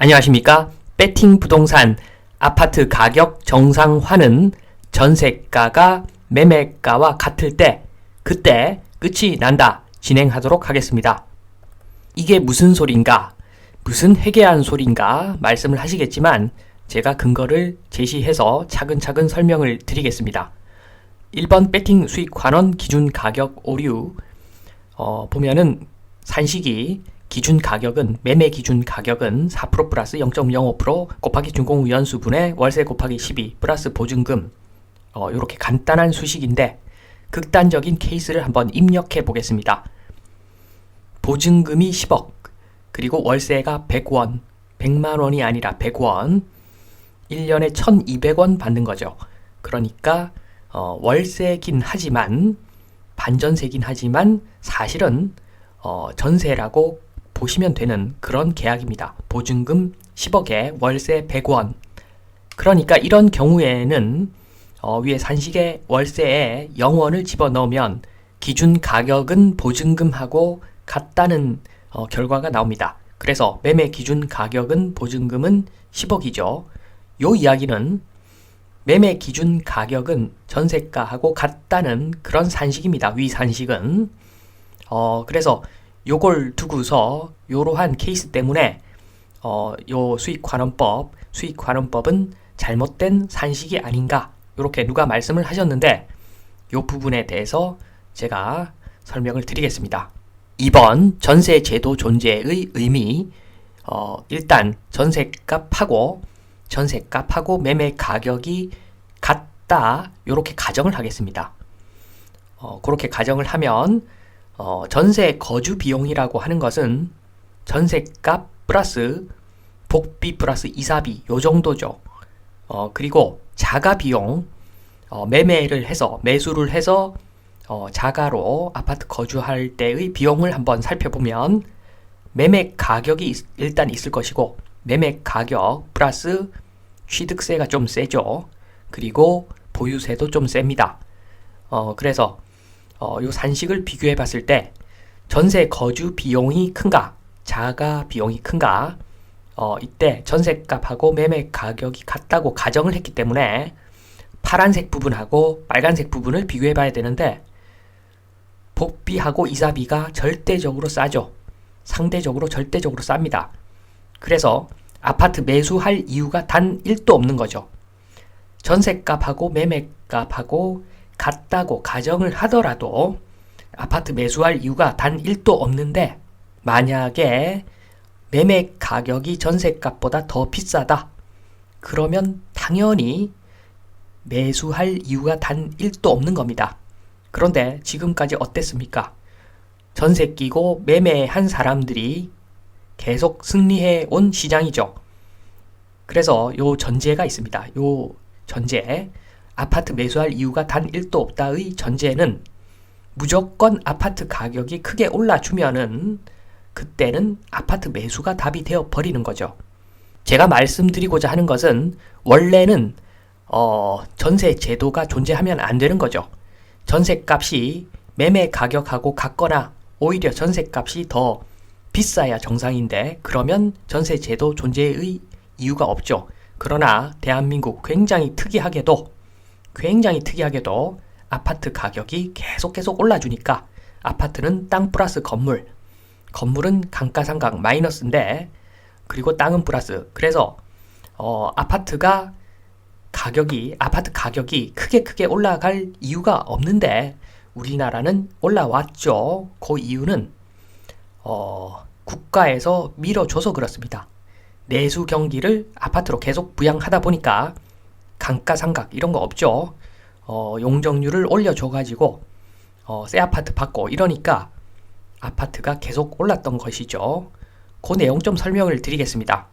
안녕하십니까? 배팅 부동산 아파트 가격 정상화는 전세가가 매매가와 같을 때 그때 끝이 난다 진행하도록 하겠습니다. 이게 무슨 소린가? 무슨 해괴한 소린가? 말씀을 하시겠지만 제가 근거를 제시해서 차근차근 설명을 드리겠습니다. 1번 배팅 수익 환원 기준 가격 오류 보면은 산식이 기준 가격은 매매 기준 가격은 4% 플러스 0.05% 곱하기 준공후 연수분의 월세 곱하기 12 플러스 보증금 이렇게 간단한 수식인데 극단적인 케이스를 한번 입력해 보겠습니다. 보증금이 10억 그리고 월세가 100원 100만 원이 아니라 100원 1년에 1200원 받는 거죠. 그러니까 월세긴 하지만 반전세긴 하지만 사실은 전세라고 보시면 되는 그런 계약입니다. 보증금 10억에 월세 100원. 그러니까 이런 경우에는 위에 산식의 월세에 0원을 집어넣으면 기준 가격은 보증금하고 같다는 결과가 나옵니다. 그래서 매매 기준 가격은 보증금은 10억이죠. 요 이야기는 매매 기준 가격은 전세가하고 같다는 그런 산식입니다. 위 산식은. 그래서 요걸 두고서 요러한 케이스 때문에 요 수익환원법은 잘못된 산식이 아닌가 요렇게 누가 말씀을 하셨는데 요 부분에 대해서 제가 설명을 드리겠습니다. 2번 전세 제도 존재의 의미 일단 전세값하고 매매 가격이 같다 요렇게 가정을 하겠습니다. 그렇게 가정을 하면 전세 거주 비용이라고 하는 것은 전세값 플러스 복비 플러스 이사비 요 정도죠. 그리고 자가 비용 매수를 해서 자가로 아파트 거주할 때의 비용을 한번 살펴보면 매매 가격이 일단 있을 것이고 매매 가격 플러스 취득세가 좀 세죠. 그리고 보유세도 좀 셉니다. 그래서 요 산식을 비교해 봤을 때 전세 거주 비용이 큰가 자가 비용이 큰가 이때 전세값하고 매매 가격이 같다고 가정을 했기 때문에 파란색 부분하고 빨간색 부분을 비교해 봐야 되는데 복비하고 이사비가 절대적으로 싸죠. 상대적으로 절대적으로 쌉니다. 그래서 아파트 매수할 이유가 단 1도 없는 거죠. 전세값하고 매매값하고 같다고 가정을 하더라도 아파트 매수할 이유가 단 1도 없는데 만약에 매매 가격이 전세값보다 더 비싸다. 그러면 당연히 매수할 이유가 단 1도 없는 겁니다. 그런데 지금까지 어땠습니까? 전세 끼고 매매한 사람들이 계속 승리해 온 시장이죠. 그래서 요 전제가 있습니다. 요 전제 아파트 매수할 이유가 단 1도 없다의 전제는 무조건 아파트 가격이 크게 올라주면은 그때는 아파트 매수가 답이 되어 버리는 거죠. 제가 말씀드리고자 하는 것은 원래는 전세 제도가 존재하면 안 되는 거죠. 전세값이 매매 가격하고 같거나 오히려 전세값이 더 비싸야 정상인데 그러면 전세 제도 존재의 이유가 없죠. 그러나 대한민국 굉장히 특이하게도 아파트 가격이 계속 올라주니까 아파트는 땅 플러스 건물은 감가상각 마이너스인데 그리고 땅은 플러스. 그래서 아파트 가격이 크게 올라갈 이유가 없는데 우리나라는 올라왔죠. 그 이유는 국가에서 밀어줘서 그렇습니다. 내수 경기를 아파트로 계속 부양하다 보니까 감가상각 이런 거 없죠. 용적률을 올려줘가지고 새 아파트 받고 이러니까 아파트가 계속 올랐던 것이죠. 그 내용 좀 설명을 드리겠습니다.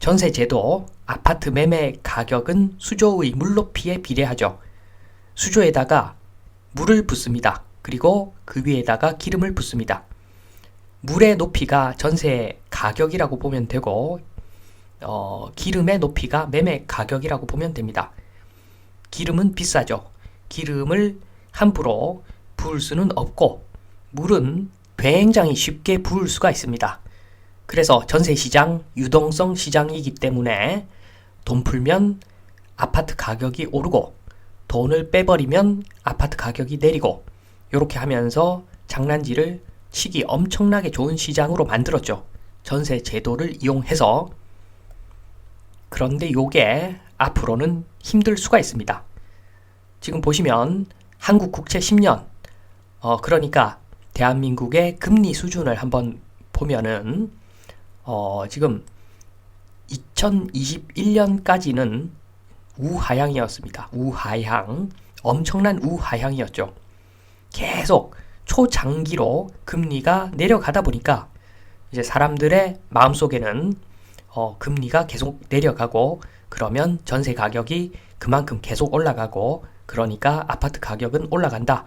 전세제도 아파트 매매 가격은 수조의 물높이에 비례하죠. 수조에다가 물을 붓습니다. 그리고 그 위에다가 기름을 붓습니다. 물의 높이가 전세 가격이라고 보면 되고 기름의 높이가 매매 가격이라고 보면 됩니다. 기름은 비싸죠. 기름을 함부로 부을 수는 없고 물은 굉장히 쉽게 부을 수가 있습니다. 그래서 전세시장 유동성 시장이기 때문에 돈 풀면 아파트 가격이 오르고 돈을 빼버리면 아파트 가격이 내리고 이렇게 하면서 장난질을 치기 엄청나게 좋은 시장으로 만들었죠. 전세 제도를 이용해서. 그런데 요게 앞으로는 힘들 수가 있습니다. 지금 보시면 한국 국채 10년 그러니까 대한민국의 금리 수준을 한번 보면은 지금 2021년까지는 우하향이었습니다. 우하향. 엄청난 우하향이었죠. 계속 초장기로 금리가 내려가다 보니까 이제 사람들의 마음속에는 금리가 계속 내려가고 그러면 전세 가격이 그만큼 계속 올라가고 그러니까 아파트 가격은 올라간다.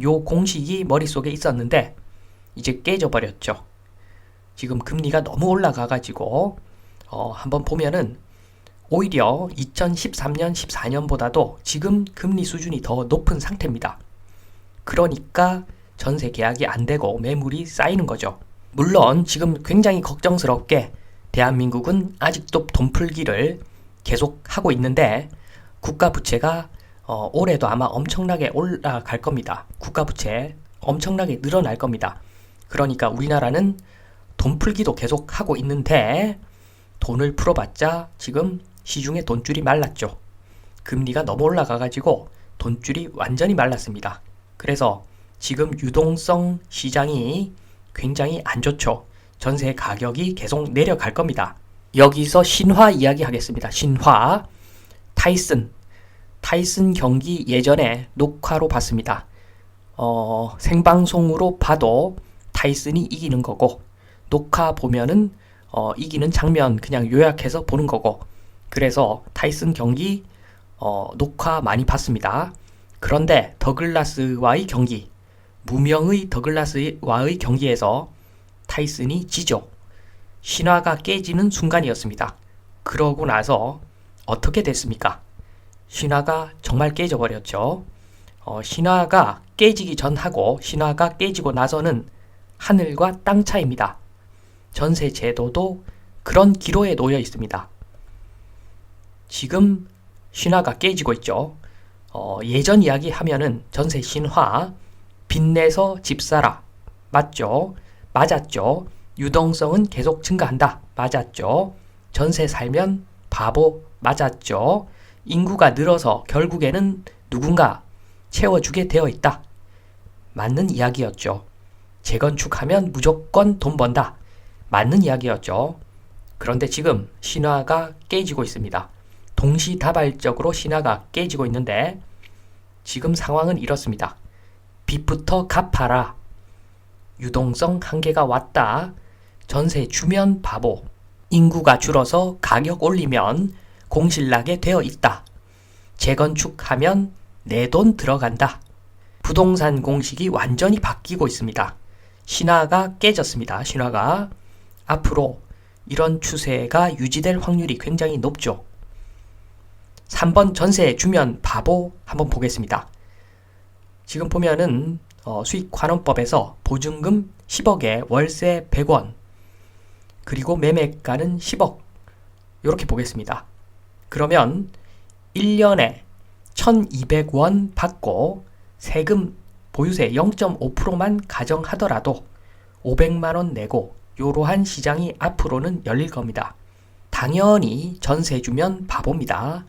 요 공식이 머릿속에 있었는데 이제 깨져버렸죠. 지금 금리가 너무 올라가가지고 한번 보면은 오히려 2013년, 14년보다도 지금 금리 수준이 더 높은 상태입니다. 그러니까 전세 계약이 안 되고 매물이 쌓이는 거죠. 물론 지금 굉장히 걱정스럽게 대한민국은 아직도 돈 풀기를 계속 하고 있는데 국가 부채가 올해도 아마 엄청나게 올라갈 겁니다. 국가 부채 엄청나게 늘어날 겁니다. 그러니까 우리나라는 돈 풀기도 계속 하고 있는데 돈을 풀어봤자 지금 시중에 돈줄이 말랐죠. 금리가 너무 올라가가지고 돈줄이 완전히 말랐습니다. 그래서 지금 유동성 시장이 굉장히 안 좋죠. 전세 가격이 계속 내려갈 겁니다. 여기서 신화 이야기 하겠습니다. 신화. 타이슨 경기 예전에 녹화로 봤습니다. 생방송으로 봐도 타이슨이 이기는 거고 녹화 보면은 이기는 장면 그냥 요약해서 보는 거고 그래서 타이슨 경기 녹화 많이 봤습니다. 그런데 더글라스와의 경기, 무명의 더글라스와의 경기에서 타이슨이 지죠. 신화가 깨지는 순간이었습니다. 그러고 나서 어떻게 됐습니까? 신화가 정말 깨져버렸죠. 신화가 깨지기 전하고 신화가 깨지고 나서는 하늘과 땅 차이입니다. 전세 제도도 그런 기로에 놓여 있습니다. 지금 신화가 깨지고 있죠. 예전 이야기 하면은 전세 신화, 빚내서 집 사라. 맞죠? 맞았죠. 유동성은 계속 증가한다. 맞았죠. 전세 살면 바보. 맞았죠. 인구가 늘어서 결국에는 누군가 채워주게 되어 있다. 맞는 이야기였죠. 재건축하면 무조건 돈 번다. 맞는 이야기였죠. 그런데 지금 신화가 깨지고 있습니다. 동시다발적으로 신화가 깨지고 있는데 지금 상황은 이렇습니다. 빚부터 갚아라. 유동성 한계가 왔다. 전세 주면 바보. 인구가 줄어서 가격 올리면 공실나게 되어 있다. 재건축하면 내 돈 들어간다. 부동산 공식이 완전히 바뀌고 있습니다. 신화가 깨졌습니다. 신화가. 앞으로 이런 추세가 유지될 확률이 굉장히 높죠. 3번 전세 주면 바보 한번 보겠습니다. 지금 보면은 수익환원법에서 보증금 10억에 월세 100원 그리고 매매가는 10억 이렇게 보겠습니다. 그러면 1년에 1200원 받고 세금 보유세 0.5%만 가정하더라도 500만원 내고 이러한 시장이 앞으로는 열릴 겁니다. 당연히 전세 주면 바보입니다.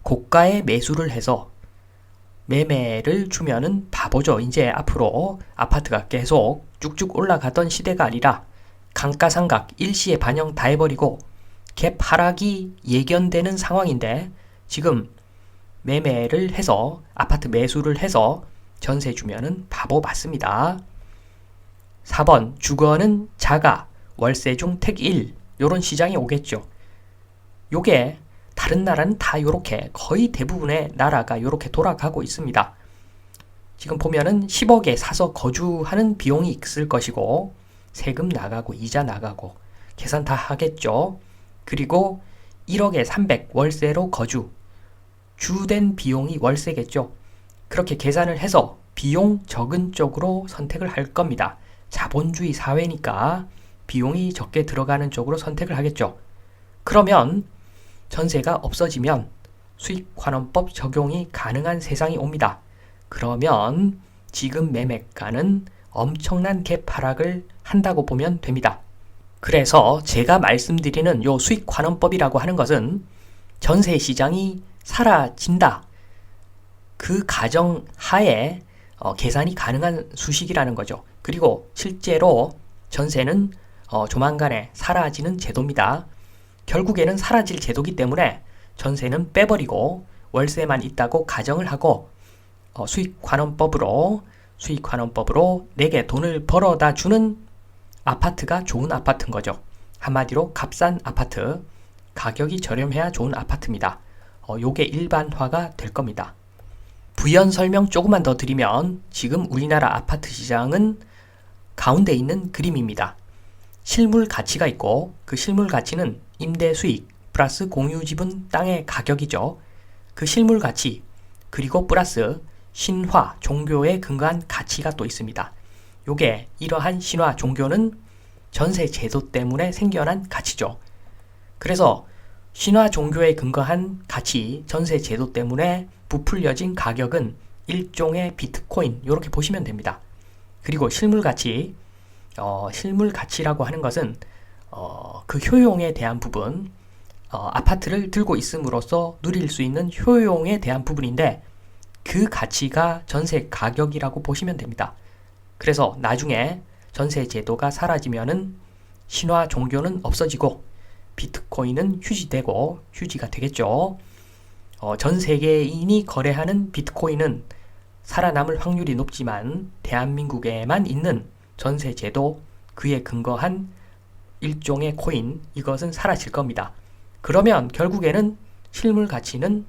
고가에 매수를 해서 매매를 주면은 바보죠. 이제 앞으로 아파트가 계속 쭉쭉 올라가던 시대가 아니라 감가상각 일시에 반영 다 해버리고 갭 하락이 예견되는 상황인데 지금 매매를 해서 아파트 매수를 해서 전세 주면은 바보 맞습니다. 4번 주거는 자가 월세 중 택1 요런 시장이 오겠죠. 요게 다른 나라는 다 요렇게 거의 대부분의 나라가 요렇게 돌아가고 있습니다. 지금 보면은 10억에 사서 거주하는 비용이 있을 것이고 세금 나가고 이자 나가고 계산 다 하겠죠. 그리고 1억에 300 월세로 거주 주된 비용이 월세겠죠. 그렇게 계산을 해서 비용 적은 쪽으로 선택을 할 겁니다. 자본주의 사회니까 비용이 적게 들어가는 쪽으로 선택을 하겠죠. 그러면 전세가 없어지면 수익환원법 적용이 가능한 세상이 옵니다. 그러면 지금 매매가는 엄청난 갭 하락을 한다고 보면 됩니다. 그래서 제가 말씀드리는 요 수익환원법이라고 하는 것은 전세 시장이 사라진다. 그 가정 하에 계산이 가능한 수식이라는 거죠. 그리고 실제로 전세는 조만간에 사라지는 제도입니다. 결국에는 사라질 제도이기 때문에 전세는 빼버리고 월세만 있다고 가정을 하고 수익환원법으로 내게 돈을 벌어다 주는 아파트가 좋은 아파트인 거죠. 한마디로 값싼 아파트, 가격이 저렴해야 좋은 아파트입니다. 요게 일반화가 될 겁니다. 부연 설명 조금만 더 드리면 지금 우리나라 아파트 시장은 가운데 있는 그림입니다. 실물 가치가 있고 그 실물 가치는 임대 수익 플러스 공유지분 땅의 가격이죠. 그 실물 가치 그리고 플러스 신화, 종교에 근거한 가치가 또 있습니다. 요게 이러한 신화, 종교는 전세 제도 때문에 생겨난 가치죠. 그래서 신화, 종교에 근거한 가치, 전세 제도 때문에 부풀려진 가격은 일종의 비트코인 이렇게 보시면 됩니다. 그리고 실물 가치, 실물 가치라고 하는 것은 그 효용에 대한 부분, 아파트를 들고 있음으로써 누릴 수 있는 효용에 대한 부분인데 그 가치가 전세 가격이라고 보시면 됩니다. 그래서 나중에 전세 제도가 사라지면은 신화 종교는 없어지고 비트코인은 휴지되고 휴지가 되겠죠. 전 세계인이 거래하는 비트코인은 살아남을 확률이 높지만 대한민국에만 있는 전세 제도, 그에 근거한 일종의 코인, 이것은 사라질 겁니다. 그러면 결국에는 실물 가치는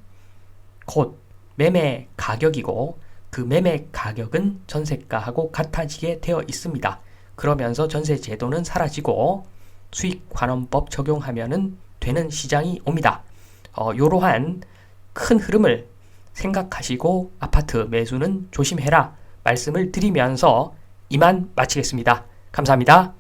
곧 매매 가격이고 그 매매 가격은 전세가하고 같아지게 되어 있습니다. 그러면서 전세 제도는 사라지고 수익환원법 적용하면은 되는 시장이 옵니다. 이러한 큰 흐름을 생각하시고 아파트 매수는 조심해라 말씀을 드리면서 이만 마치겠습니다. 감사합니다.